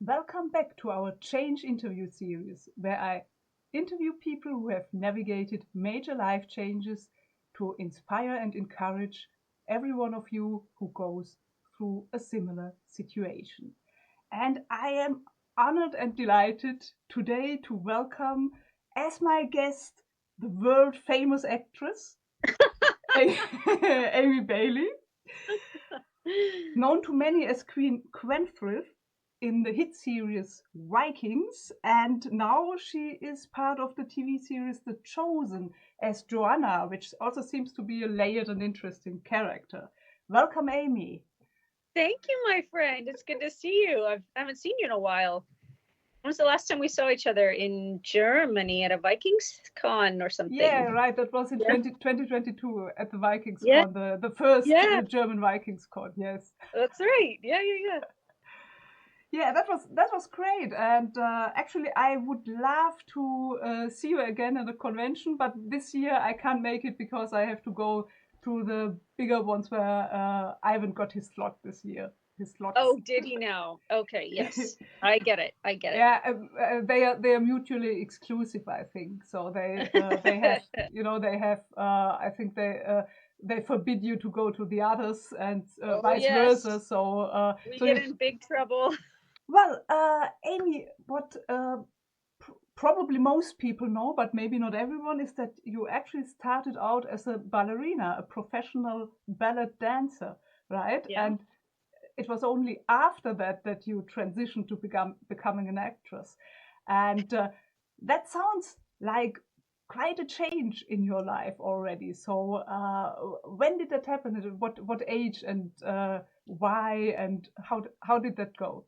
Welcome back to our Change interview series, where I interview people who have navigated major life changes to inspire and encourage every one of you who goes through a similar situation. And I am honored and delighted today to welcome as my guest the world famous actress, Amy Bailey, known to many as Queen Kwenthrith in the hit series Vikings, and now she is part of the TV series The Chosen as Joanna, which also seems to be a layered and interesting character. Welcome, Amy. Thank you, my friend. It's good to see you. I haven't seen you in a while. When was the last time we saw each other? In Germany at a Vikings con or something? Yeah, right. That was in 2022 at the Vikings Yeah. con, the first Yeah. German Vikings con. Yes, That's right. Yeah. yeah, that was great. And actually, I would love to see you again at a convention, but this year I can't make it because I have to go to the bigger ones where Ivan got his slot this year. His slots. Oh, did he now? Okay, yes. I get it. Yeah, they are mutually exclusive, I think. So they have they have I think they forbid you to go to the others and Oh, vice versa. yes. So We so get in big trouble. well, Amy, what probably most people know, but maybe not everyone, is that you actually started out as a ballerina, a professional ballet dancer, right? Yeah. And it was only after that you transitioned to becoming an actress. And that sounds like quite a change in your life already. So when did that happen? At what age, and why, and how did that go?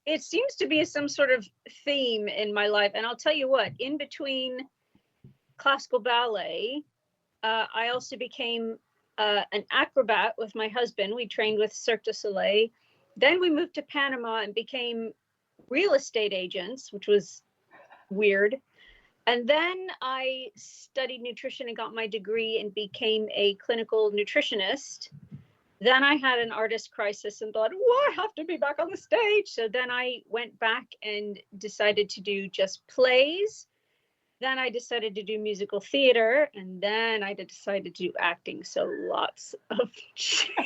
It seems to be some sort of theme in my life. And I'll tell you what, in between classical ballet, I also became an acrobat with my husband. We trained with Cirque du Soleil. Then we moved to Panama and became real estate agents, which was weird. And then I studied nutrition and got my degree and became a clinical nutritionist. Then I had an artist crisis and thought, oh, I have to be back on the stage. So then I went back and decided to do just plays. Then I decided to do musical theater, and then I decided to do acting. So lots of change.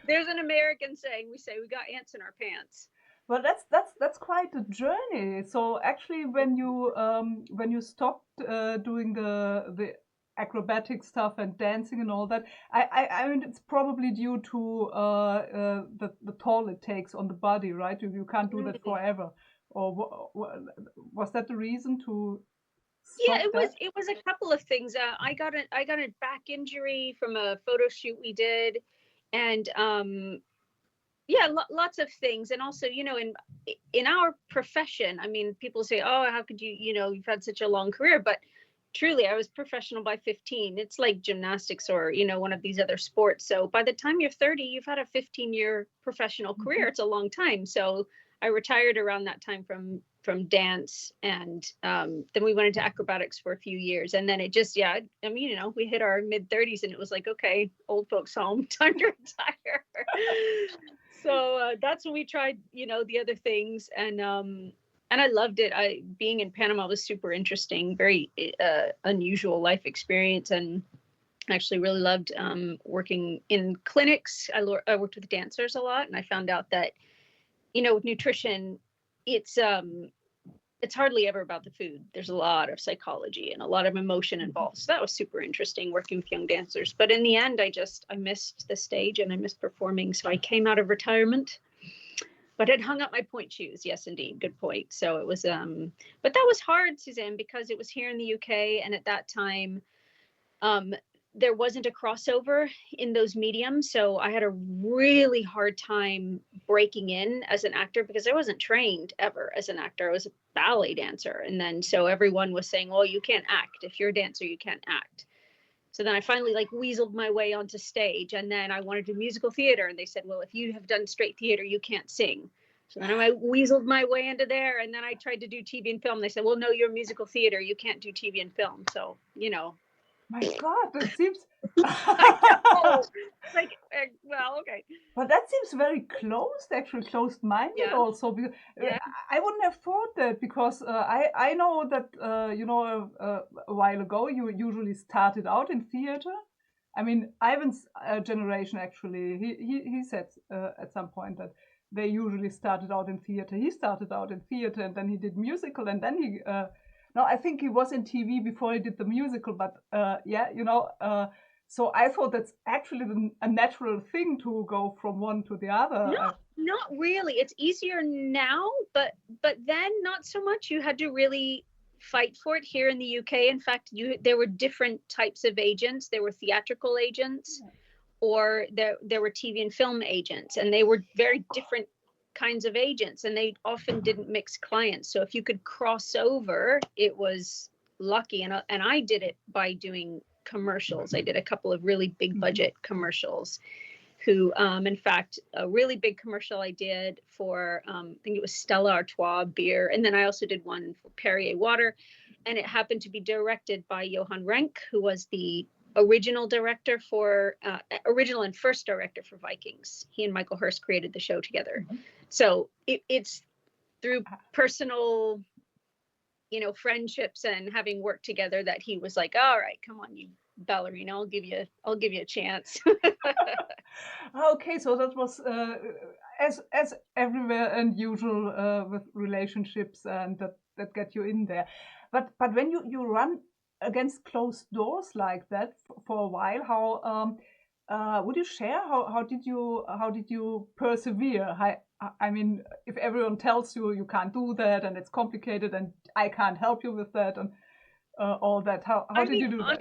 There's an American saying, we say we got ants in our pants. Well, that's quite a journey. So actually, when you stopped doing the acrobatic stuff and dancing and all that, I mean, it's probably due to the toll it takes on the body, right? You can't do that forever. Or was that the reason to Yeah, stop that? it was a couple of things. I got a back injury from a photo shoot we did, and yeah, lots of things. And also, in our profession, I mean, people say, oh, how could you, you've had such a long career, but truly I was professional by 15. It's like gymnastics or one of these other sports. So by the time you're 30, you've had a 15-year professional career. It's a long time. So I retired around that time from dance, and then we went into acrobatics for a few years, and then it just, yeah, I mean, we hit our mid-30s and it was like, okay, old folks home, time to retire. So that's when we tried the other things, and I loved it. Being in Panama was super interesting, very unusual life experience, and actually really loved working in clinics. I worked with dancers a lot, and I found out that with nutrition, it's hardly ever about the food. There's a lot of psychology and a lot of emotion involved. So that was super interesting working with young dancers. But in the end, I missed the stage and I missed performing. So I came out of retirement, but had hung up my point shoes. Yes, indeed. Good point. So it was, but that was hard, Suzanne, because it was here in the UK. And at that time, there wasn't a crossover in those mediums. So I had a really hard time breaking in as an actor because I wasn't trained ever as an actor. I was a ballet dancer. And then so everyone was saying, well, you can't act. If you're a dancer, you can't act. So then I finally weaseled my way onto stage, and then I wanted to do musical theater. And they said, well, if you have done straight theater, you can't sing. So then I weaseled my way into there, and then I tried to do TV and film. They said, well, no, you're musical theater. You can't do TV and film. So, My God, that seems. I know. Like, well, okay. But that seems very closed, actually closed-minded Yeah. also. Yeah. I wouldn't have thought that because I know that a while ago you usually started out in theater. I mean, Ivan's generation actually he said at some point that they usually started out in theater. He started out in theater and then he did musical and then he no, I think he was in TV before he did the musical. But so I thought that's actually a natural thing to go from one to the other. Not really. It's easier now, but then not so much. You had to really fight for it here in the UK. In fact, there were different types of agents. There were theatrical agents, or there were TV and film agents, and they were very different kinds of agents, and they often didn't mix clients. So if you could cross over, it was lucky. And I did it by doing commercials. I did a couple of really big budget commercials. In fact, a really big commercial I did for, I think it was Stella Artois beer. And then I also did one for Perrier water. And it happened to be directed by Johan Renck, who was the original director original and first director for Vikings. He and Michael Hurst created the show together. So it's through personal, friendships and having worked together that he was like, all right, come on, you ballerina, I'll give you a chance. Okay, so that was as everywhere and usual with relationships and that get you in there. But when you run against closed doors like that for a while, how would you share how did you persevere? I mean, if everyone tells you you can't do that and it's complicated and I can't help you with that and all that, how did you do that?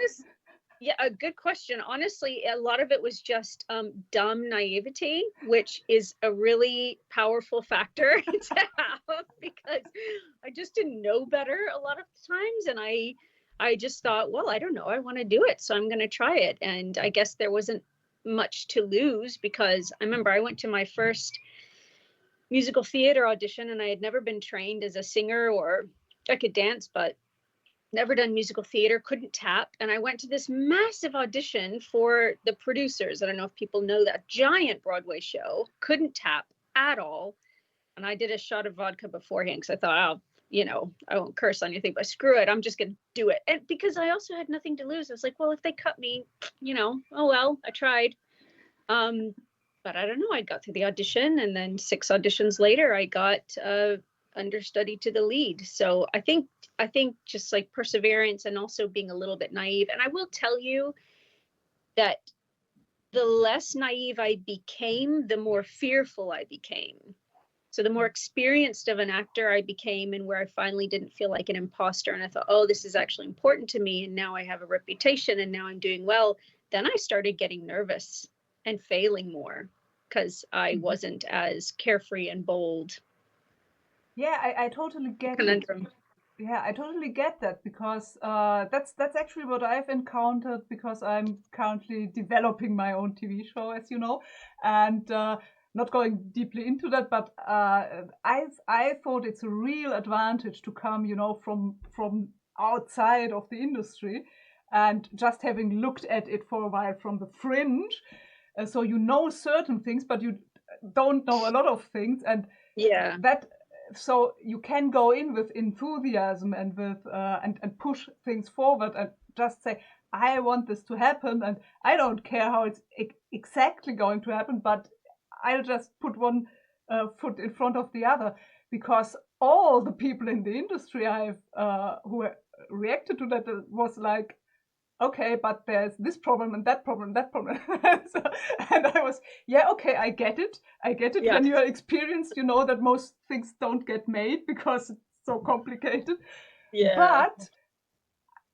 Yeah, a good question. Honestly, a lot of it was just dumb naivety, which is a really powerful factor to have because I just didn't know better a lot of times. And I just thought, well, I don't know, I want to do it, so I'm going to try it. And I guess there wasn't much to lose because I remember I went to my first musical theater audition and I had never been trained as a singer, or I could dance, but never done musical theater, couldn't tap. And I went to this massive audition for the producers. I don't know if people know that giant Broadway show, couldn't tap at all. And I did a shot of vodka beforehand because I thought, I won't curse on anything, but screw it, I'm just going to do it. And because I also had nothing to lose, I was like, well, if they cut me, oh, well, I tried. But I don't know, I got through the audition and then 6 auditions later, I got understudy to the lead. So I think just like perseverance and also being a little bit naive. And I will tell you that the less naive I became, the more fearful I became. So the more experienced of an actor I became, and where I finally didn't feel like an imposter and I thought, oh, this is actually important to me, and now I have a reputation and now I'm doing well, then I started getting nervous and failing more because I wasn't as carefree and bold. Yeah, I totally get it. Yeah, I totally get that because that's actually what I've encountered because I'm currently developing my own TV show, as you know, and not going deeply into that, but I thought it's a real advantage to come, from outside of the industry and just having looked at it for a while from the fringe, so you know certain things, but you don't know a lot of things, and that. So you can go in with enthusiasm and with and push things forward and just say, I want this to happen and I don't care how it's exactly going to happen, but I'll just put one foot in front of the other, because all the people in the industry who reacted to that was like, okay, but there's this problem and that problem and that problem. And I was, okay, I get it. Yeah. When you're experienced, you know that most things don't get made because it's so complicated. Yeah. But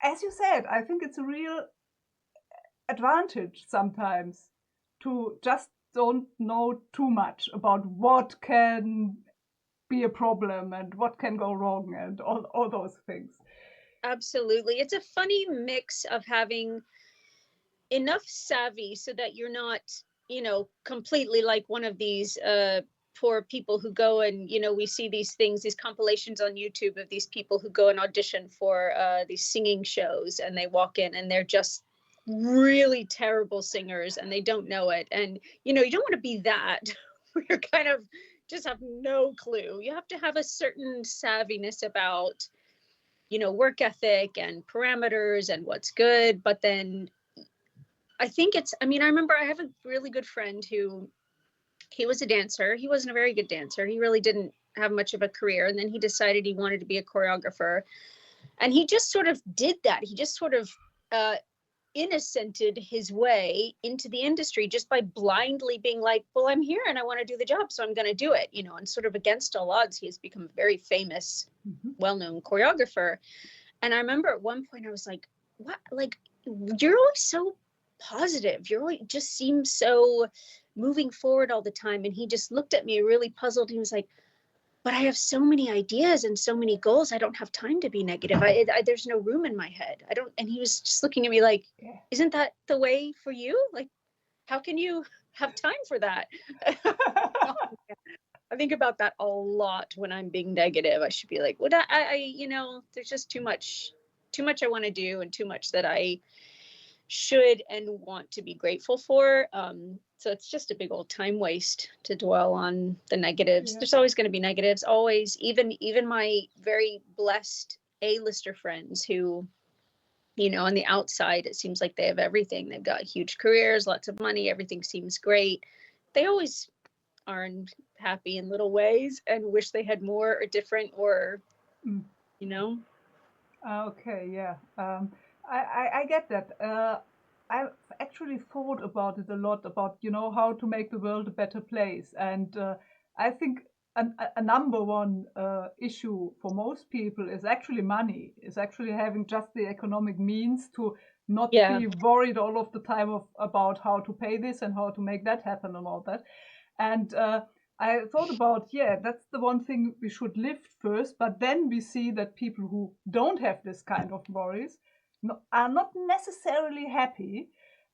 as you said, I think it's a real advantage sometimes to just don't know too much about what can be a problem and what can go wrong and all those things. Absolutely. It's a funny mix of having enough savvy so that you're not, completely like one of these poor people who go and, we see these compilations on YouTube of these people who go and audition for these singing shows, and they walk in and they're just really terrible singers and they don't know it. And, you know, you don't want to be that where you're kind of just have no clue. You have to have a certain savviness about, you know, work ethic and parameters and what's good. But then I think I remember I have a really good friend who, he was a dancer. He wasn't a very good dancer. He really didn't have much of a career. And then he decided he wanted to be a choreographer. And he just sort of did that. He just sort of innocented his way into the industry just by blindly being like, well, I'm here and I want to do the job, so I'm going to do it, you know, and sort of against all odds, he has become a very famous, well-known choreographer. And I remember at one point I was like, what, like, you're always so positive. You're always just seems so moving forward all the time. And he just looked at me really puzzled. He was like, but I have so many ideas and so many goals. I don't have time to be negative. There's no room in my head. I don't. And he was just looking at me like, isn't that the way for you? Like, how can you have time for that? I think about that a lot when I'm being negative. I should be like, what you know, there's just too much I want to do and too much that I should and want to be grateful for. So it's just a big old time waste to dwell on the negatives. There's always going to be negatives, always. Even my very blessed A-lister friends who, you know, on the outside, it seems like they have everything. They've got huge careers, lots of money, everything seems great. They always aren't happy in little ways and wish they had more or different or, you know. Okay, yeah. I get that. I've actually thought about it a lot, about, you know, how to make the world a better place. And I think a number one issue for most people is actually money, is actually having just the economic means to not be worried all of the time about how to pay this and how to make that happen and all that. And I thought about, that's the one thing we should lift first, but then we see that people who don't have this kind of worries are not necessarily happy.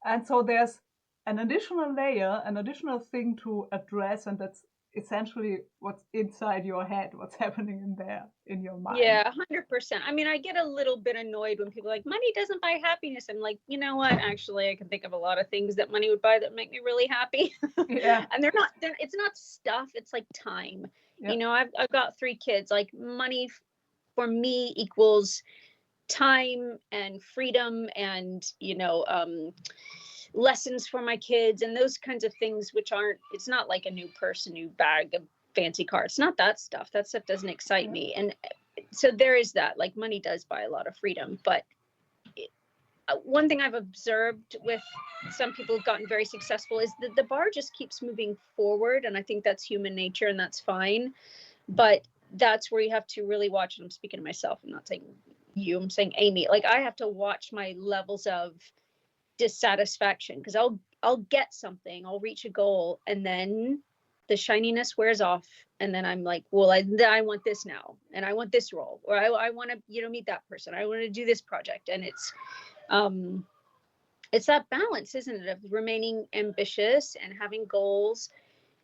And so there's an additional layer, an additional thing to address, and that's essentially what's inside your head, what's happening in there, in your mind. Yeah, 100%. I mean, I get a little bit annoyed when people are like, money doesn't buy happiness. I'm like, you know what? Actually, I can think of a lot of things that money would buy that make me really happy. Yeah. And it's not stuff, it's like time. Yep. You know, I've got 3 kids. Like, money for me equals time and freedom and, you know, lessons for my kids and those kinds of things, which it's not like a new purse, a new bag, a fancy car. It's not that stuff. That stuff doesn't excite me. And so there is that, like, money does buy a lot of freedom. But one thing I've observed with some people who've gotten very successful is that the bar just keeps moving forward. And I think that's human nature and that's fine. But that's where you have to really watch. And I'm speaking to myself. I'm not saying you, I'm saying Amy. Like, I have to watch my levels of dissatisfaction, because I'll get something, I'll reach a goal, and then the shininess wears off, and then I'm like, well, I want this now, and I want this role, or I want to, you know, meet that person, I want to do this project. And it's that balance, isn't it, of remaining ambitious and having goals,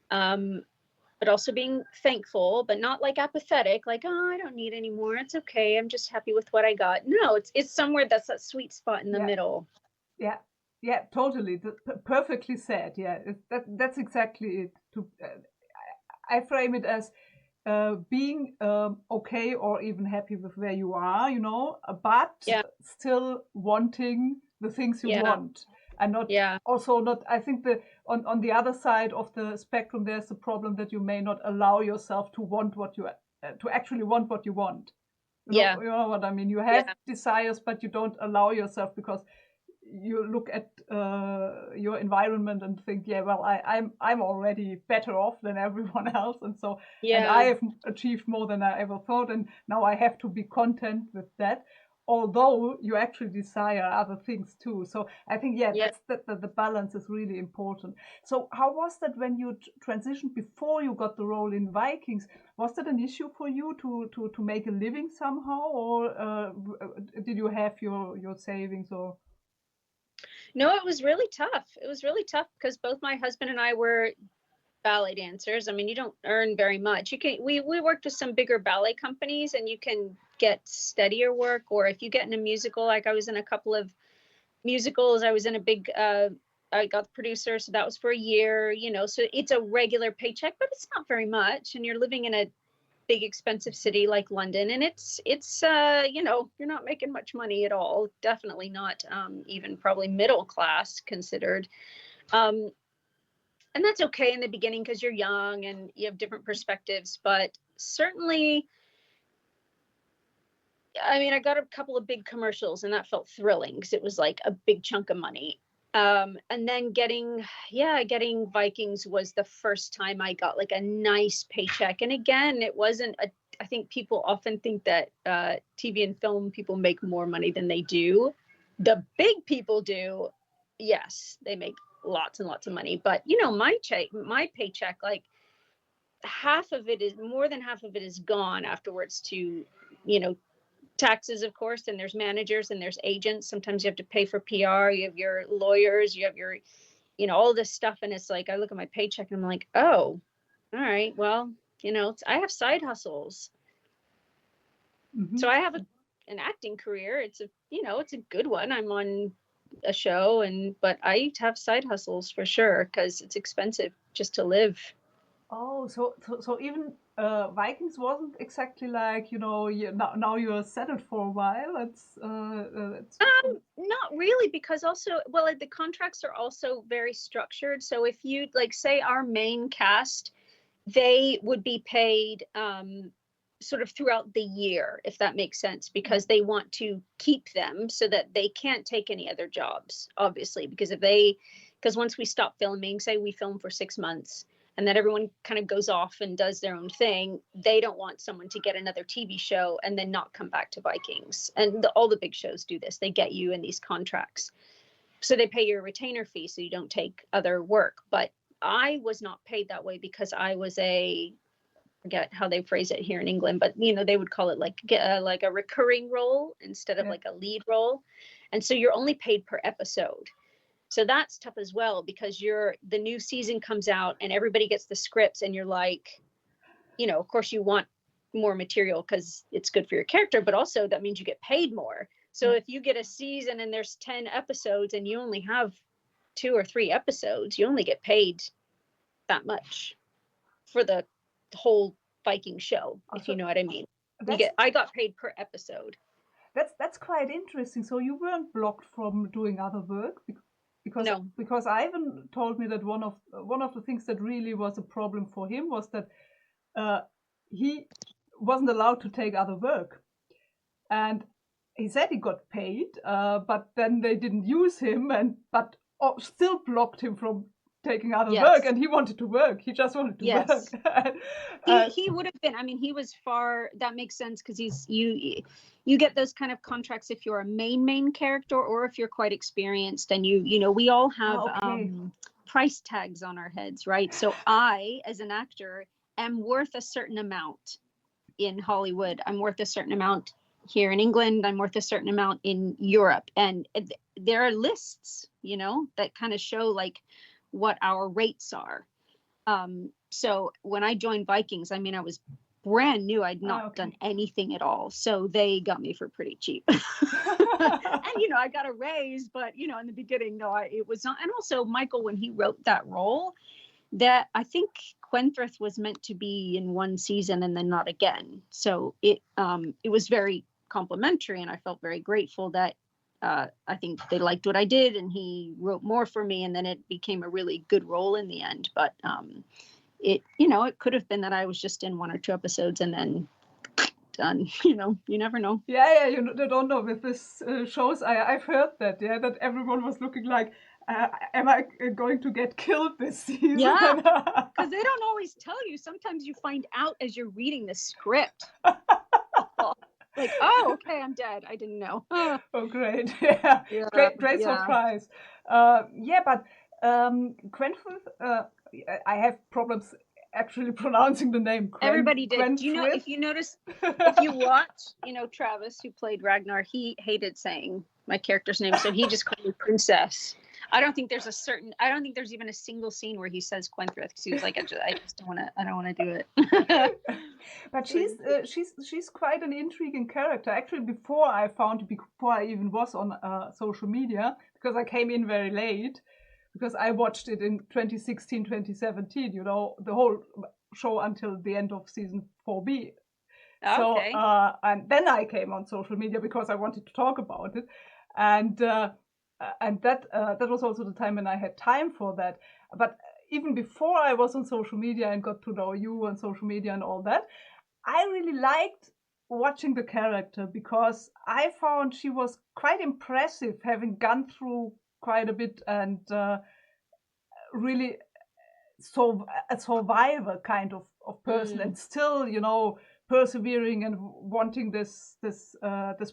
but also being thankful, but not like apathetic, like, oh, I don't need any more, it's okay, I'm just happy with what I got. No, it's somewhere that's that sweet spot in the middle. Yeah, totally. Perfectly said. Yeah, that's exactly it. I frame it as being okay or even happy with where you are, you know, but still wanting the things you want, and not also not. I think on the other side of the spectrum, there's the problem that you may not allow yourself to want what you to actually want what you want. You know what I mean. You have desires, but you don't allow yourself, because you look at your environment and think, well, I'm already better off than everyone else, and so and I have achieved more than I ever thought, and now I have to be content with that, although you actually desire other things too. So I think that's the balance is really important. So how was that when you transitioned before you got the role in Vikings? Was that an issue for you to make a living somehow, or did you have your savings or? No, it was really tough. It was really tough because both my husband and I were ballet dancers. I mean, you don't earn very much. We worked with some bigger ballet companies, and you can get steadier work, or if you get in a musical, like I was in a couple of musicals. I was in a big, I got the producer, so that was for a year, so it's a regular paycheck, but it's not very much. And you're living in a big expensive city like London, and it's you're not making much money at all. Definitely not even probably middle class considered. And that's okay in the beginning because you're young and you have different perspectives, but certainly, I mean, I got a couple of big commercials and that felt thrilling because it was like a big chunk of money. And then getting Vikings was the first time I got like a nice paycheck. And again, it wasn't I think people often think that TV and film people make more money than they do. The big people do. Yes, they make lots and lots of money. But my paycheck, like more than half of it is gone afterwards to, taxes, of course, and there's managers and there's agents. Sometimes you have to pay for PR, you have your lawyers, you have your, all this stuff. And it's like, I look at my paycheck and I'm like, oh, all right, well, I have side hustles. Mm-hmm. So I have an acting career. It's a good one. I'm on a show but I have side hustles for sure because it's expensive just to live. Oh, so even Vikings wasn't exactly like, now you're settled for a while. It's not really, because also, well, the contracts are also very structured. So if you like, say our main cast, they would be paid sort of throughout the year, if that makes sense, because they want to keep them so that they can't take any other jobs, obviously, because once we stop filming, say we film for 6 months, and then everyone kind of goes off and does their own thing, they don't want someone to get another TV show and then not come back to Vikings. And all the big shows do this. They get you in these contracts. So they pay you a retainer fee so you don't take other work. But I was not paid that way because I was I forget how they phrase it here in England, but they would call it like a recurring role instead of like a lead role. And so you're only paid per episode. So that's tough as well, because the new season comes out and everybody gets the scripts and you're like, of course you want more material because it's good for your character, but also that means you get paid more. So if you get a season and there's 10 episodes and you only have 2 or 3 episodes, you only get paid that much for the whole Viking show, if you know what I mean. I got paid per episode. That's quite interesting. So you weren't blocked from doing other work because Ivan told me that one of the things that really was a problem for him was that he wasn't allowed to take other work, and he said he got paid, but then they didn't use him, but still blocked him from taking other work, and he wanted to work. He just wanted to work. He would have been. I mean, he was far. That makes sense because you get those kind of contracts if you're a main character or if you're quite experienced, and we all have price tags on our heads, right? So I, as an actor, am worth a certain amount in Hollywood. I'm worth a certain amount here in England. I'm worth a certain amount in Europe, and there are lists, that kind of show like what our rates are. So when I joined Vikings, I mean, I was brand new. I'd not done anything at all. So they got me for pretty cheap. And, I got a raise, but, in the beginning, it was not. And also Michael, when he wrote that role, that I think Kwenthrith was meant to be in one season and then not again. So it was very complimentary, and I felt very grateful that I think they liked what I did, and he wrote more for me, and then it became a really good role in the end. But it could have been that I was just in 1 or 2 episodes and then done. You never know. Yeah, you don't know with this shows. I've heard that that everyone was looking like, am I going to get killed this season? Yeah, because they don't always tell you. Sometimes you find out as you're reading the script. Like, oh, okay, I'm dead. I didn't know. Oh, great. Yeah. Great surprise. But Kwenthrith, I have problems actually pronouncing the name. Everybody did. Do you know, if you notice, if you watch, Travis, who played Ragnar, he hated saying my character's name, so he just called me Princess. I don't think there's even a single scene where he says Kwenthrith, because he was like, I just don't want to do it. But she's quite an intriguing character. Actually, before I even was on social media, because I came in very late, because I watched it in 2016, 2017, you know, the whole show until the end of season 4B. Okay. So, and then I came on social media because I wanted to talk about it. And that was also the time when I had time for that. But even before I was on social media and got to know you on social media and all that, I really liked watching the character, because I found she was quite impressive, having gone through quite a bit, and really a survivor kind of person, and still, you know, persevering and wanting this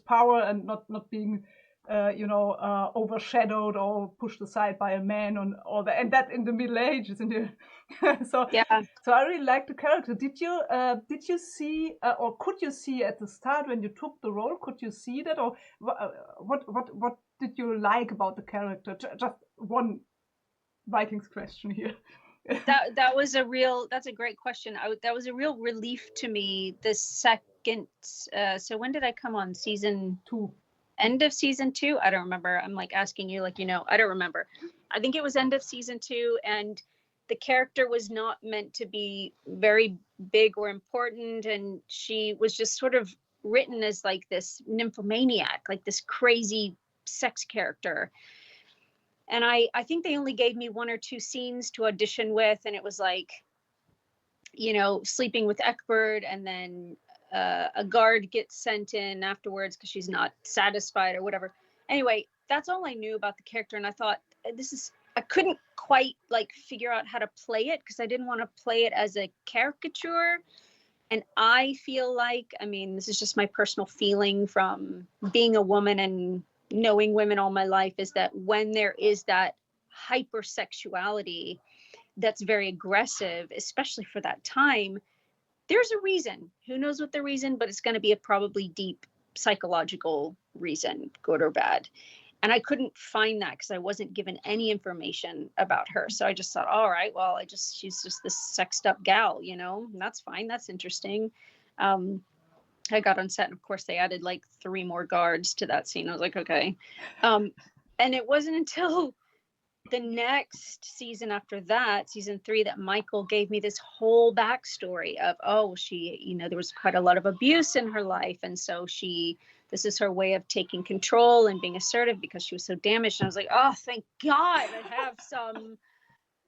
power, and not being overshadowed or pushed aside by a man on all that, and that in the Middle Ages. So yeah. So I really like the character. Did you see, or could you see at the start when you took the role? Could you see that, or what did you like about the character? Just one Vikings question here. That's a great question. That was a real relief to me. The second, so when did I come on? Season 2. End of season 2? I don't remember. I'm like asking you, like, I don't remember. I think it was end of season 2, and the character was not meant to be very big or important, and she was just sort of written as like this nymphomaniac, like this crazy sex character. And I think they only gave me 1 or 2 scenes to audition with, and it was like, sleeping with Eckbert, and then a guard gets sent in afterwards because she's not satisfied or whatever. Anyway, that's all I knew about the character, and I thought, I couldn't quite like figure out how to play it, because I didn't want to play it as a caricature. And I feel like, this is just my personal feeling from being a woman and knowing women all my life, is that when there is that hypersexuality that's very aggressive, especially for that time, there's a reason. Who knows what the reason, but it's going to be a probably deep psychological reason, good or bad. And I couldn't find that because I wasn't given any information about her. So I just thought, all right, well, she's just this sexed up gal, that's fine. That's interesting. I got on set, and of course they added like 3 more guards to that scene. I was like, okay. And it wasn't until the next season after that, season 3, that Michael gave me this whole backstory of, she, there was quite a lot of abuse in her life. And so this is her way of taking control and being assertive because she was so damaged. And I was like, oh, thank God I have some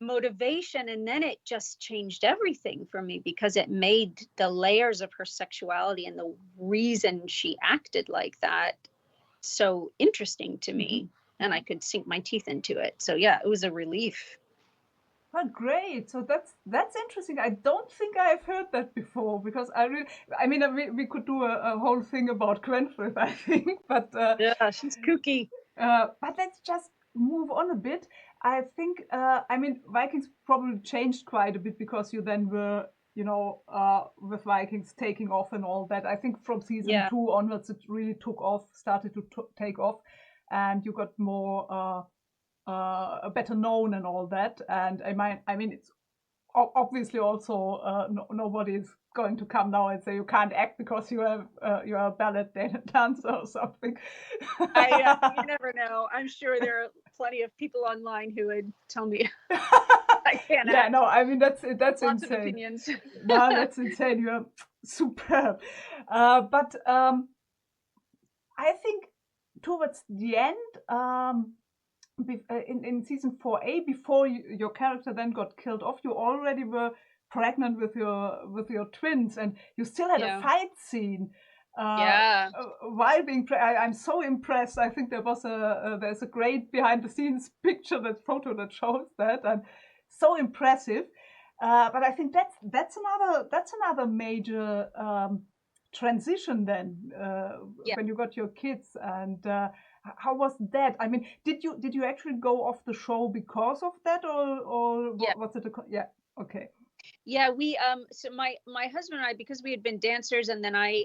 motivation. And then it just changed everything for me, because it made the layers of her sexuality and the reason she acted like that so interesting to me, and I could sink my teeth into it. So yeah, it was a relief. Oh, great. So that's interesting. I don't think I've heard that before, because we could do a whole thing about Kwenthrith, I think, but yeah, she's kooky. But let's just move on a bit. I think, Vikings probably changed quite a bit, because you then were, with Vikings taking off and all that. I think from season 2 onwards, it really took off, started to take off, and you got more better known and all that. And it's obviously also nobody is going to come now and say you can't act because you are a ballet dancer or something. You never know. I'm sure there are plenty of people online who would tell me I can't act. No, that's Lots insane. Of opinions. No, that's insane. You're superb. But I think towards the end, in season 4A, before your character then got killed off, you already were pregnant with your twins, and you still had a fight scene. While being I'm so impressed. I think there's a great behind the scenes photo that shows that, and so impressive. But I think that's another major transition then, when you got your kids. And how was that? Did you actually go off the show because of that, or was it okay? Yeah, we so my husband and I, because we had been dancers, and then I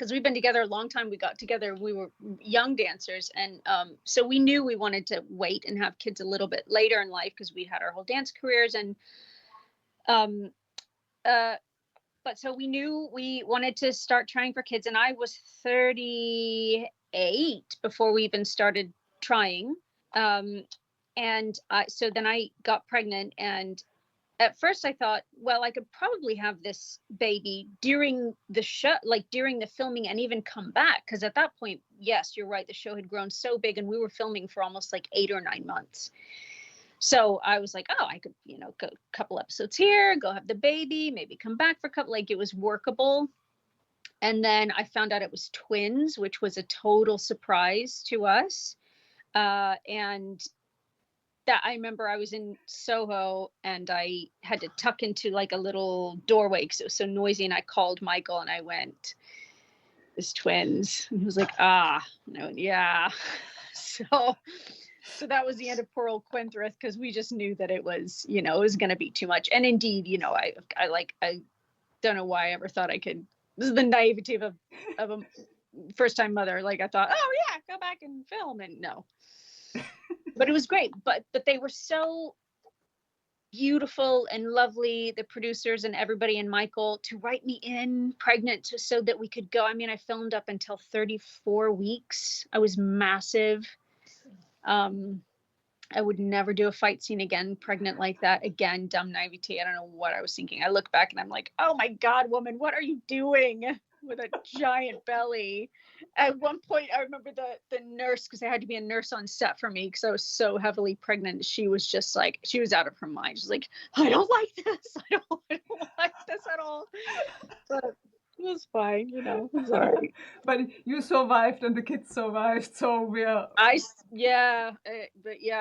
because we've been together a long time. We got together, we were young dancers. And so we knew we wanted to wait and have kids a little bit later in life because we had our whole dance careers. And but so we knew we wanted to start trying for kids. And I was 38 before we even started trying. So then I got pregnant, and at first I thought, well, I could probably have this baby during the show, like during the filming, and even come back. Because at that point, yes, you're right, the show had grown so big and we were filming for almost like 8 or 9 months. So I was like, oh, I could, go a couple episodes here, go have the baby, maybe come back for a couple, like it was workable. And then I found out it was twins, which was a total surprise to us. And that I remember I was in Soho and I had to tuck into like a little doorway because it was so noisy. And I called Michael and I went, "It's twins." And he was like, "Ah," and I went, "Yeah." So that was the end of poor old Kwenthrith, because we just knew that it was, it was going to be too much. And indeed, I don't know why I ever thought I could. This is the naivety of a first time mother. Like I thought, oh yeah, go back and film, and no. But it was great. But they were so beautiful and lovely, the producers and everybody, and Michael, to write me in pregnant so that we could go. I mean, I filmed up until 34 weeks. I was massive. I would never do a fight scene again, pregnant like that. Again, dumb naivety. I don't know what I was thinking. I look back and I'm like, oh my God, woman, what are you doing with a giant belly? At one point, I remember the nurse, because I had to be a nurse on set for me because I was so heavily pregnant. She was just like, she was out of her mind. She's like, I don't like this. I don't like this at all. But it was fine, sorry. But you survived and the kids survived, so we're. But yeah, it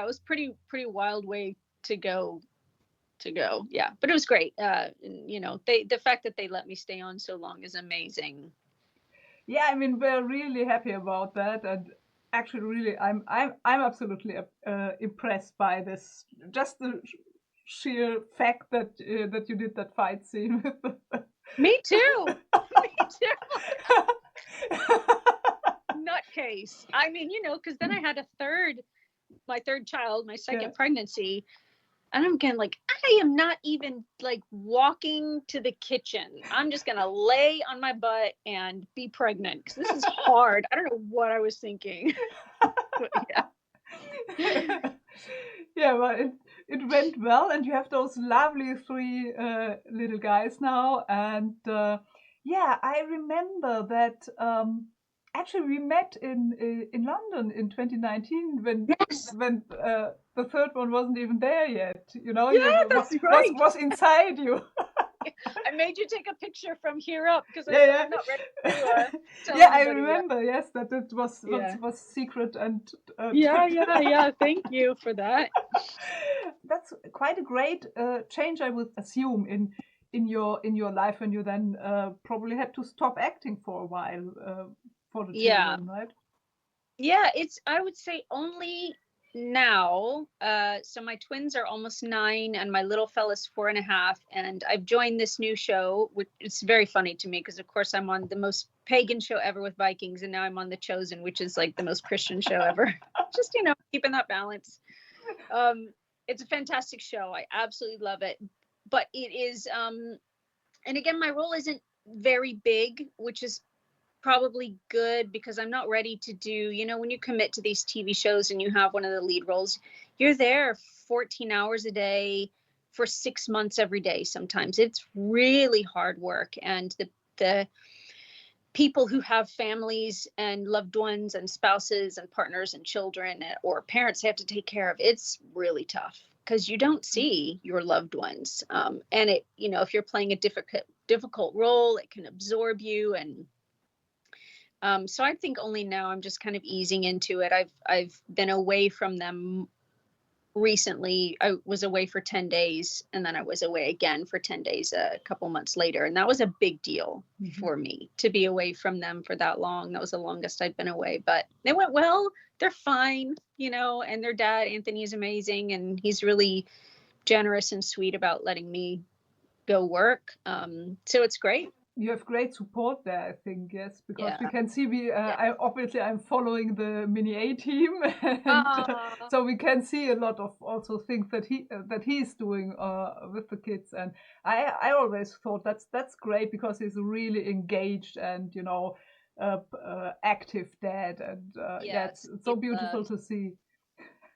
was pretty wild way to go. Yeah, but it was great. The fact that they let me stay on so long is amazing. Yeah, I mean, we're really happy about that, and actually, really, I'm absolutely impressed by this. Just the sheer fact that that you did that fight scene with. Me too. Me too. Nutcase. I mean, because then I had my third child, my second pregnancy. And I'm getting like, I am not even like walking to the kitchen. I'm just going to lay on my butt and be pregnant because this is hard. I don't know what I was thinking. Yeah. Yeah, well, it went well. And you have those lovely 3 little guys now. And yeah, I remember that actually we met in London in 2019 when the third one wasn't even there yet. Yeah, that's right. Was inside you. I made you take a picture from here up because I said I'm not ready to tell yeah, I anybody remember. Yes, that it was secret and. Yeah. Thank you for that. That's quite a great change, I would assume, in your life when you then probably had to stop acting for a while for the children, right? Yeah, I would say only now. So my twins are almost 9 and my little fella's 4.5. And I've joined this new show, which it's very funny to me because, of course, I'm on the most pagan show ever with Vikings. And now I'm on The Chosen, which is like the most Christian show ever. Just, keeping that balance. It's a fantastic show. I absolutely love it. But it is, and again, my role isn't very big, which is probably good because I'm not ready to do, when you commit to these TV shows and you have one of the lead roles, you're there 14 hours a day for 6 months every day. Sometimes it's really hard work. And the people who have families and loved ones and spouses and partners and children or parents they have to take care of, it's really tough because you don't see your loved ones. And it, if you're playing a difficult role, it can absorb you. And so I think only now I'm just kind of easing into it. I've been away from them recently. I was away for 10 days and then I was away again for 10 days a couple months later. And that was a big deal for me to be away from them for that long. That was the longest I'd been away, but they went well. They're fine, and their dad, Anthony, is amazing. And he's really generous and sweet about letting me go work. So it's great. you have great support there, I think, yes, because Yeah. we can see Yeah. I'm following the Mini A team, and so we can see a lot of also things that he's doing with the kids, and I always thought that's great because he's really engaged and active dad, and Yes, it's so beautiful to see.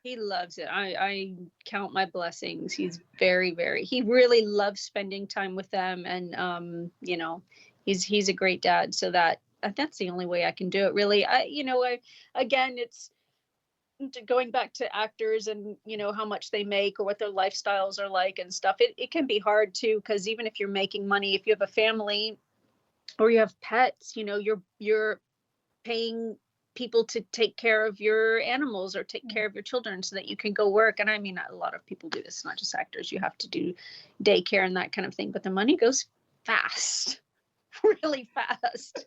he loves it. I count my blessings. He's he really loves spending time with them, and he's a great dad. So that's the only way I can do it, really. Again, it's going back to actors and how much they make or what their lifestyles are like and stuff. It can be hard too, because even if you're making money, if you have a family or you have pets, you're paying people to take care of your animals or take care of your children so that you can go work. And I mean, a lot of people do this, not just actors. You have to do daycare and that kind of thing, but the money goes fast, really fast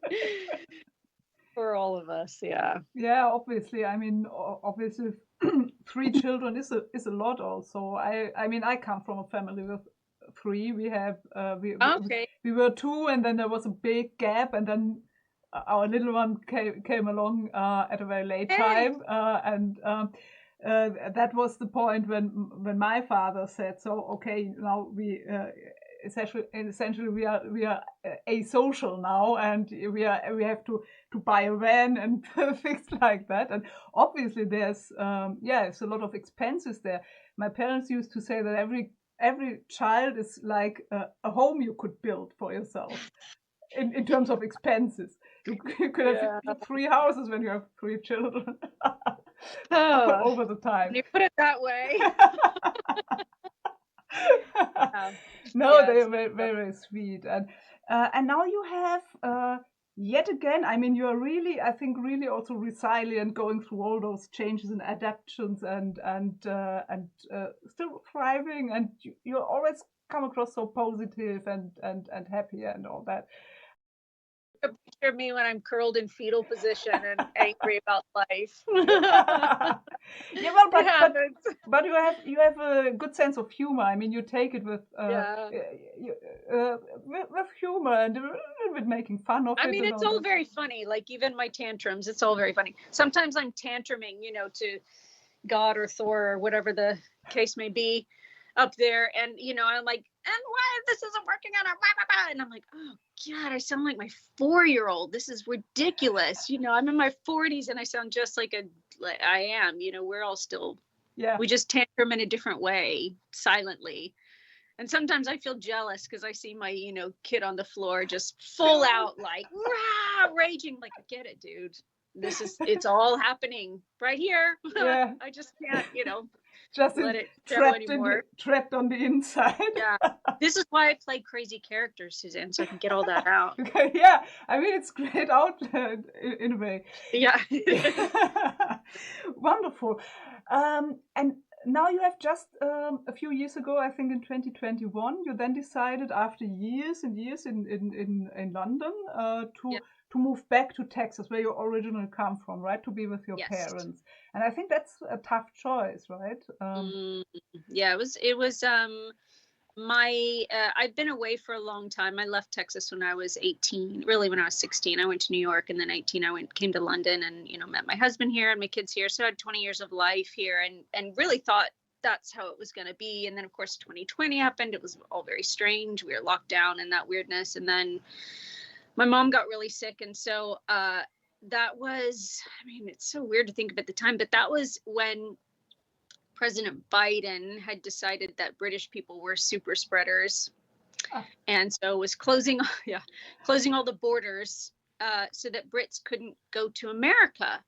for all of us. Yeah. Yeah, obviously. I mean, obviously, 3 children is a lot. Also, I mean, I come from a family with 3. We have Okay. we were 2, and then there was a big gap, and then our little one came along at a very late time, and that was the point when my father said, "So okay, now we." Essentially, we are asocial now, and we have to buy a van and things like that. And obviously, there's it's a lot of expenses there. My parents used to say that every child is like a home you could build for yourself in terms of expenses. You could have 3 houses when you have 3 children over the time. When you put it that way. No, they are very, very sweet, and now you have yet again. I mean, you are really, I think, really also resilient, going through all those changes and adaptations, and still thriving. And you always come across so positive and happy and all that. A picture of me when I'm curled in fetal position and angry about life. Yeah, well, but you have a good sense of humor. I mean, you take it with humor and a little bit making fun of it. I mean, it's all very funny. Like even my tantrums, it's all very funny. Sometimes I'm tantruming, to God or Thor or whatever the case may be up there, and I'm like, and why this isn't working on our and I'm like, oh God, I sound like my 4-year-old. This is ridiculous. I'm in my 40s and I sound just like I am. We're all still, we just tantrum in a different way, silently. And sometimes I feel jealous because I see my, kid on the floor just full out, like, rah, raging. Like, I get it, dude. It's all happening right here. Yeah. I just can't, just let it show anymore. Trapped on the inside. Yeah. This is why I play crazy characters, Suzanne, so I can get all that out. Okay, yeah. I mean, it's great outlet in a way. Yeah. Wonderful. And now you have just a few years ago, I think in 2021, you then decided, after years and years in London, to move back to Texas, where you originally come from, right? To be with your parents. And I think that's a tough choice, right? Yeah, it was I've been away for a long time. I left Texas when I was 18, really when I was 16. I went to New York, and then 18 came to London and met my husband here and my kids here. So I had 20 years of life here, and really thought that's how it was going to be. And then of course 2020 happened. It was all very strange. We were locked down and that weirdness. And then my mom got really sick, and so that was, I mean, it's so weird to think of at the time, but that was when President Biden had decided that British people were super spreaders, and so was closing all the borders so that Brits couldn't go to America.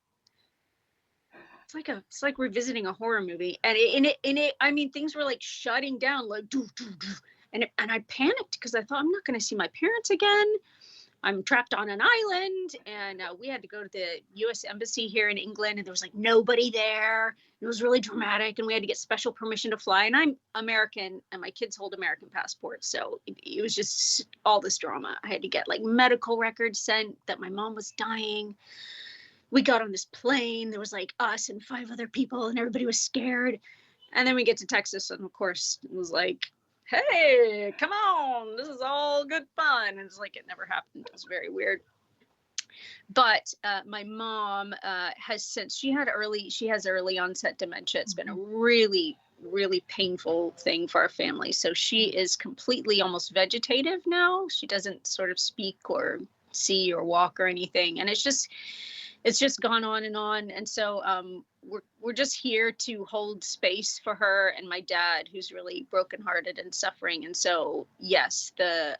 It's like revisiting a horror movie, and it I mean, things were like shutting down, like and I panicked because I thought, I'm not going to see my parents again. I'm trapped on an island, and we had to go to the U.S. Embassy here in England, and there was like nobody there. It was really dramatic, and we had to get special permission to fly. And I'm American, and my kids hold American passports, so it was just all this drama. I had to get like medical records sent that my mom was dying. We got on this plane. There was like us and 5 other people, and everybody was scared. And then we get to Texas, and of course, it was like hey, come on, this is all good fun. And it's like, it never happened. It was very weird. But my mom has since she has early onset dementia. It's been a really, really painful thing for our family. So she is completely almost vegetative now. She doesn't sort of speak or see or walk or anything. And it's just gone on and on. And so we're just here to hold space for her and my dad, who's really brokenhearted and suffering. And so, yes, the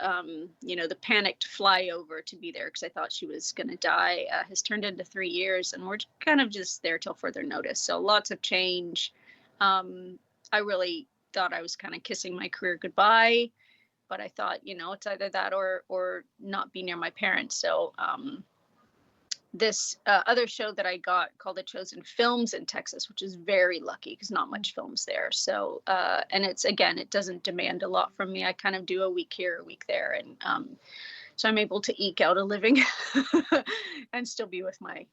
panicked flyover to be there because I thought she was going to die has turned into 3 years, and we're kind of just there till further notice. So lots of change. I really thought I was kind of kissing my career goodbye, but I thought, it's either that or not be near my parents. So this other show that I got called The Chosen films in Texas, which is very lucky because not much films there. So, and it doesn't demand a lot from me. I kind of do a week here, a week there. And so I'm able to eke out a living and still be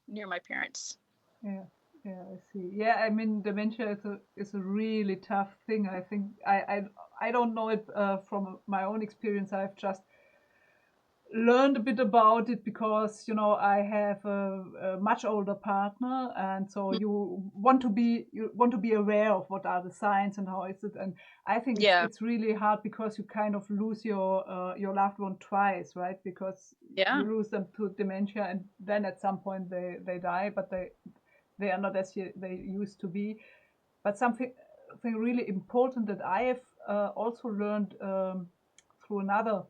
near my parents. Yeah, I see. Yeah, I mean, dementia is a really tough thing. I think I don't know it from my own experience. I've just learned a bit about it because I have a much older partner, and so you want to be aware of what are the signs and how is it. And I think it's really hard because you kind of lose your loved one twice, right? Because you lose them to dementia, and then at some point they die, but they are not as they used to be. But something really important that I have also learned through another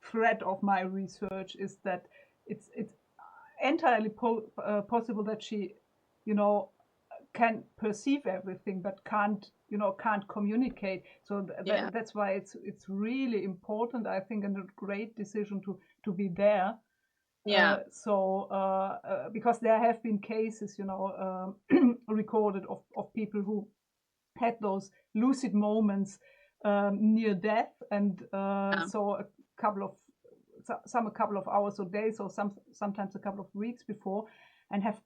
thread of my research is that it's entirely possible that she can perceive everything but can't communicate. So that's why it's really important, I think, and a great decision to be there. Because there have been cases recorded of people who had those lucid moments near death, and so a couple of hours or days, or sometimes a couple of weeks before, and have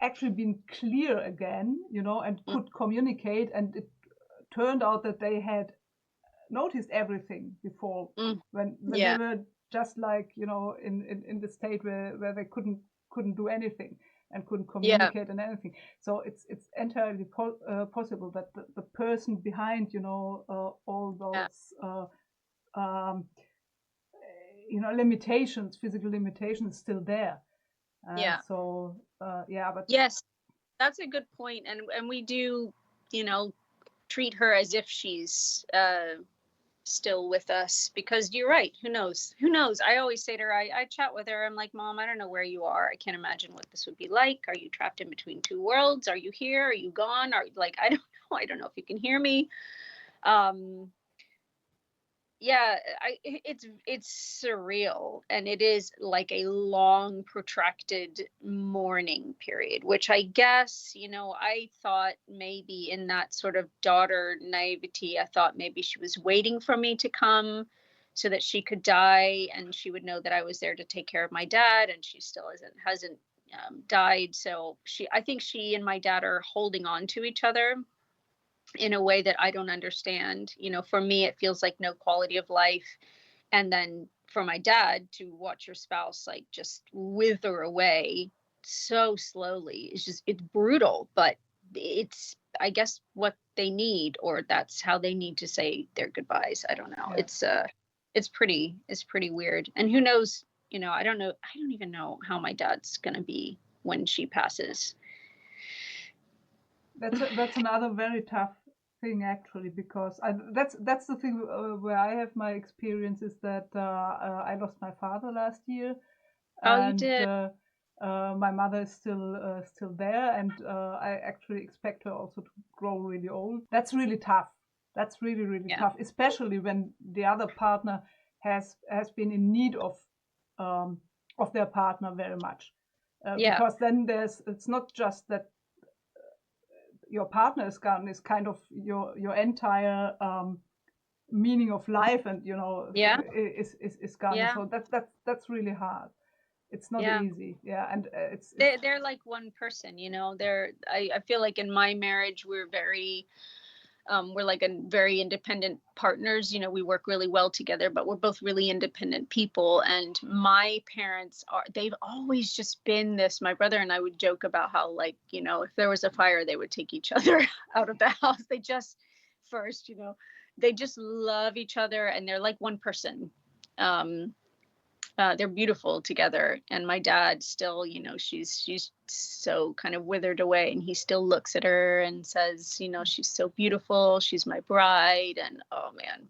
actually been clear again, and could communicate. And it turned out that they had noticed everything before, when they were just like in the state where they couldn't do anything and couldn't communicate and anything. So it's entirely possible that the person behind all those limitations, physical limitations, still there. But yes, that's a good point. And we do treat her as if she's still with us, because you're right, who knows. I always say to her, I chat with her, I'm like, Mom, I don't know where you are. I can't imagine what this would be like. Are you trapped in between two worlds? Are you here? Are you gone? Are like, I don't know if you can hear me. It's surreal, and it is like a long protracted mourning period, which I guess I thought maybe in that sort of daughter naivety, I thought maybe she was waiting for me to come so that she could die and she would know that I was there to take care of my dad, and she still hasn't died. So I think she and my dad are holding on to each other in a way that I don't understand. For me, it feels like no quality of life. And then for my dad to watch your spouse like just wither away so slowly, it's brutal, but it's, I guess, what they need, or that's how they need to say their goodbyes. I don't know. It's pretty weird. And who knows, I don't even know how my dad's going to be when she passes. That's another very tough thing, actually, because that's the thing where I have my experience, is that I lost my father last year. You did. My mother is still there, and I actually expect her also to grow really old. That's really tough. That's really, really tough, especially when the other partner has been in need of their partner very much. Because then it's not just that your partner is gone, is kind of your entire meaning of life, and is gone. So that's really hard. It's not easy. And they're like one person. I feel like in my marriage we're very we're like a very independent partners. You know, we work really well together, but we're both really independent people. And my parents they've always just been this. My brother and I would joke about how, like, you know, if there was a fire, they would take each other out of the house. They just first, you know, they just love each other, and they're like one person. They're beautiful together. And my dad still, you know, she's so kind of withered away, and he still looks at her and says, you know, she's so beautiful, she's my bride. And oh man,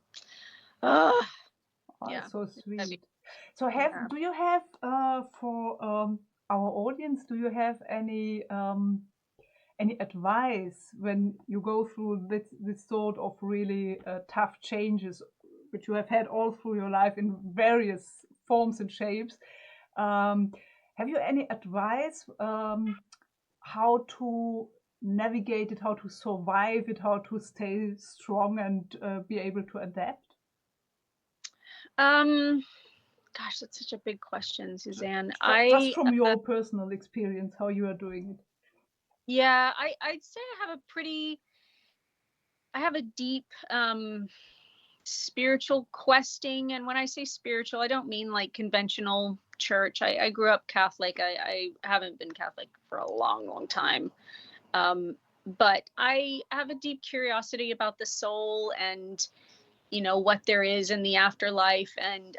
oh yeah, so sweet. I mean, So do you have for our audience, do you have any advice when you go through this sort of really tough changes, which you have had all through your life in various forms and shapes? Have you any advice how to navigate it, how to survive it, how to stay strong and be able to adapt? Gosh, that's such a big question, Suzanne. Just from your personal experience, how you are doing it. Yeah, I'd say I have a deep spiritual questing. And when I say spiritual, I don't mean like conventional church. I grew up Catholic. I haven't been Catholic for a long time. But I have a deep curiosity about the soul and, you know, what there is in the afterlife. And,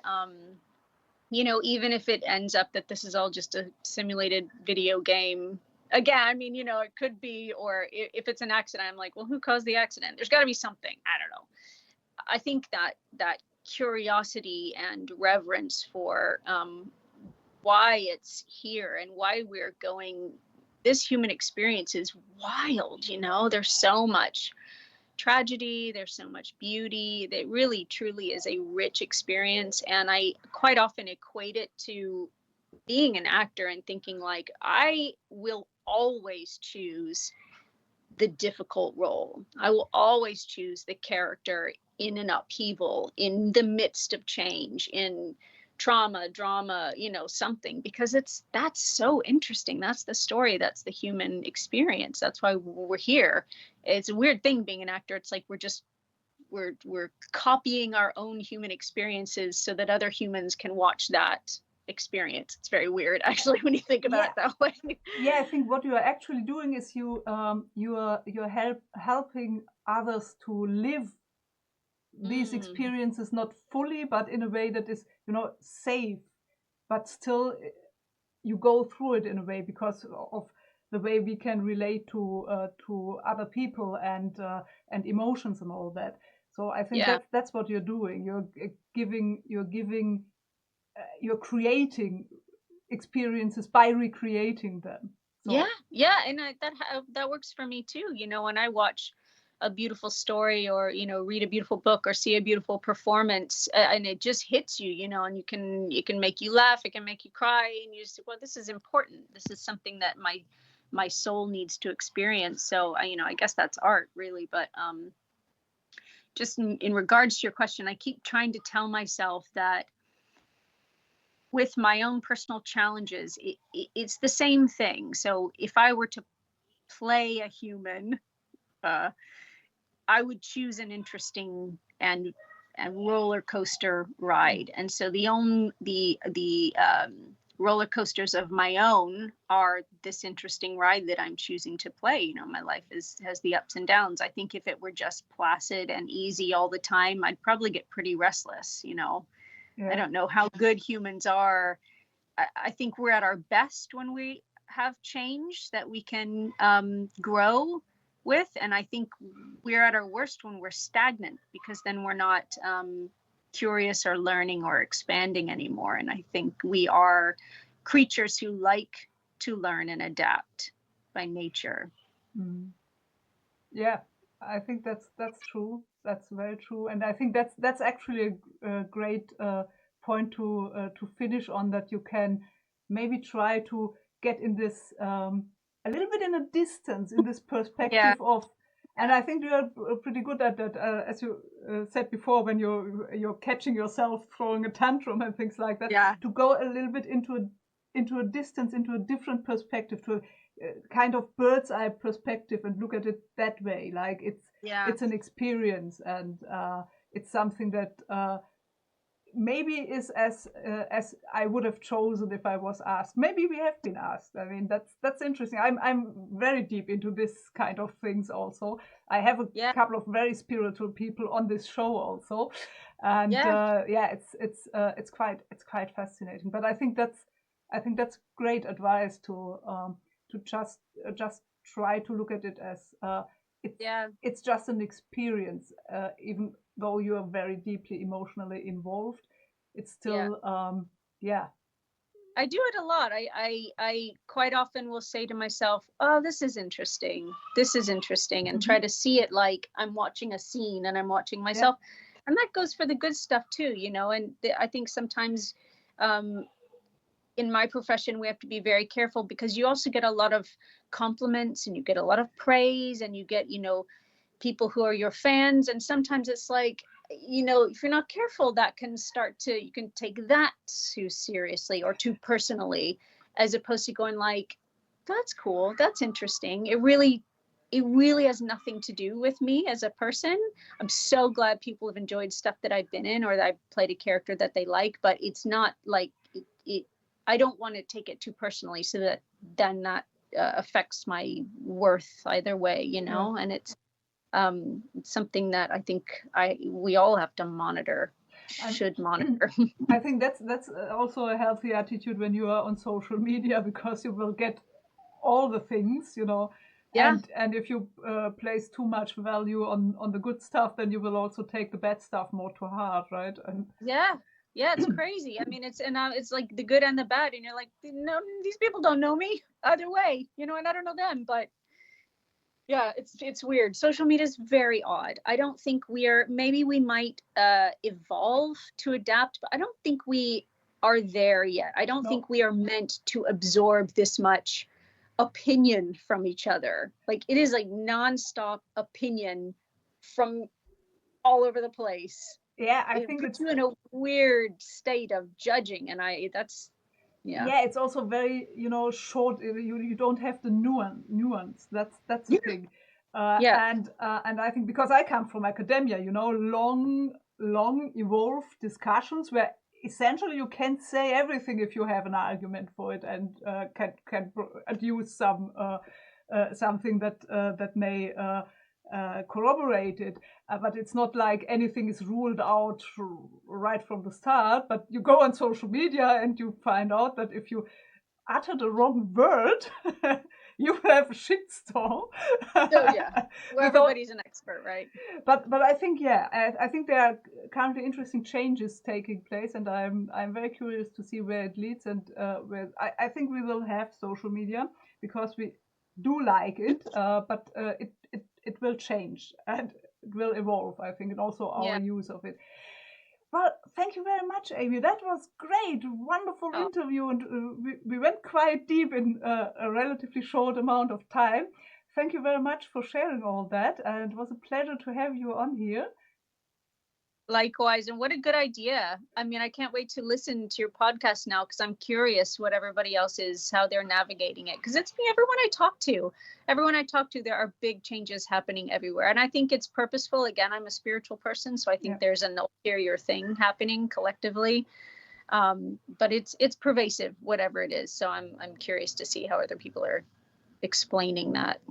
you know, even if it ends up that this is all just a simulated video game, again, I mean, you know, it could be, or if it's an accident, I'm like, well, who caused the accident? There's got to be something. I don't know. I think that curiosity and reverence for why it's here and why we're going, this human experience is wild, you know, there's so much tragedy, there's so much beauty. That really truly is a rich experience. And I quite often equate it to being an actor and thinking like, I will always choose the difficult role. I will always choose the character in an upheaval, in the midst of change, in trauma, drama, you know, something, because that's so interesting. That's the story. That's the human experience. That's why we're here. It's a weird thing being an actor. It's like we're copying our own human experiences so that other humans can watch that experience. It's very weird, actually, when you think about it that way. Yeah, I think what you are actually doing is you're helping others to live these experiences, not fully, but in a way that is, you know, safe, but still you go through it in a way because of the way we can relate to other people and emotions and all that. So I think that's what you're doing. You're creating experiences by recreating them. So. Yeah, and that works for me too. You know, when I watch a beautiful story, or, you know, read a beautiful book, or see a beautiful performance, and it just hits you, you know, and it can make you laugh, it can make you cry, and you just, well, this is important. This is something that my soul needs to experience. So you know, I guess that's art, really. But just in regards to your question, I keep trying to tell myself that with my own personal challenges, it's the same thing. So if I were to play a human, I would choose an interesting and roller coaster ride. And so the roller coasters of my own are this interesting ride that I'm choosing to play. You know, my life has the ups and downs. I think if it were just placid and easy all the time, I'd probably get pretty restless, you know. I don't know how good humans are. I think we're at our best when we have change that we can grow with. And I think we're at our worst when we're stagnant, because then we're not curious or learning or expanding anymore. And I think we are creatures who like to learn and adapt by nature. Yeah, I think that's true. That's very true, and I think that's actually a great point to finish on. That you can maybe try to get in this a little bit in a distance, in this perspective of. And I think you are pretty good at that, as you said before, when you're catching yourself throwing a tantrum and things like that. Yeah. To go a little bit into a distance, into a different perspective, to kind of bird's eye perspective, and look at it that way. Like it's an experience, and it's something that maybe is as I would have chosen if I was asked. Maybe we have been asked. I mean, that's interesting. I'm very deep into this kind of things also. I have a couple of very spiritual people on this show also, and it's quite fascinating. But I think that's great advice to just try to look at it as it's just an experience, even though you are very deeply emotionally involved. It's still I do it a lot. I quite often will say to myself, oh, this is interesting, and try to see it like I'm watching a scene and I'm watching myself. And that goes for the good stuff too, you know. And I think sometimes in my profession we have to be very careful, because you also get a lot of compliments and you get a lot of praise, and you get, you know, people who are your fans, and sometimes it's like, you know, if you're not careful, that can you can take that too seriously or too personally, as opposed to going like, that's cool, that's interesting. It really has nothing to do with me as a person. I'm so glad people have enjoyed stuff that I've been in, or that I've played a character that they like, but it's not like I don't want to take it too personally, so that then that affects my worth either way, you know. And it's something that I think we all have to monitor, should monitor. I think that's also a healthy attitude when you are on social media, because you will get all the things, you know. And if you place too much value on the good stuff, then you will also take the bad stuff more to heart, right? And it's crazy. I mean, it's like the good and the bad, and you're like, no, these people don't know me either way, you know, and I don't know them. But yeah, it's weird. Social media is very odd. I don't think maybe we might evolve to adapt, but I don't think we are there yet. I don't think we are meant to absorb this much opinion from each other. Like, it is like nonstop opinion from all over the place. I think it's you in a weird state of judging, and it's also very, you know, short. You don't have the nuance. That's the thing. And I think, because I come from academia, you know, long evolved discussions where essentially you can't say everything if you have an argument for it, and can adduce something that may corroborate it, but it's not like anything is ruled out right from the start. But you go on social media and you find out that if you utter the wrong word, you have a shitstorm. Well, everybody's an expert, right? But I think I think there are currently interesting changes taking place, and I'm very curious to see where it leads, and where I think we will have social media, because we do like it, but it will change and it will evolve, I think, and also our use of it. Well, thank you very much, Amy. That was great, wonderful interview, and we went quite deep in a relatively short amount of time. Thank you very much for sharing all that, and it was a pleasure to have you on here. Likewise, and what a good idea. I mean, I can't wait to listen to your podcast now, because I'm curious what everybody else is, how they're navigating it. Because it's me, everyone I talk to, there are big changes happening everywhere. And I think it's purposeful. Again, I'm a spiritual person, so I think there's an ulterior thing happening collectively. But it's pervasive, whatever it is. So I'm curious to see how other people are explaining that.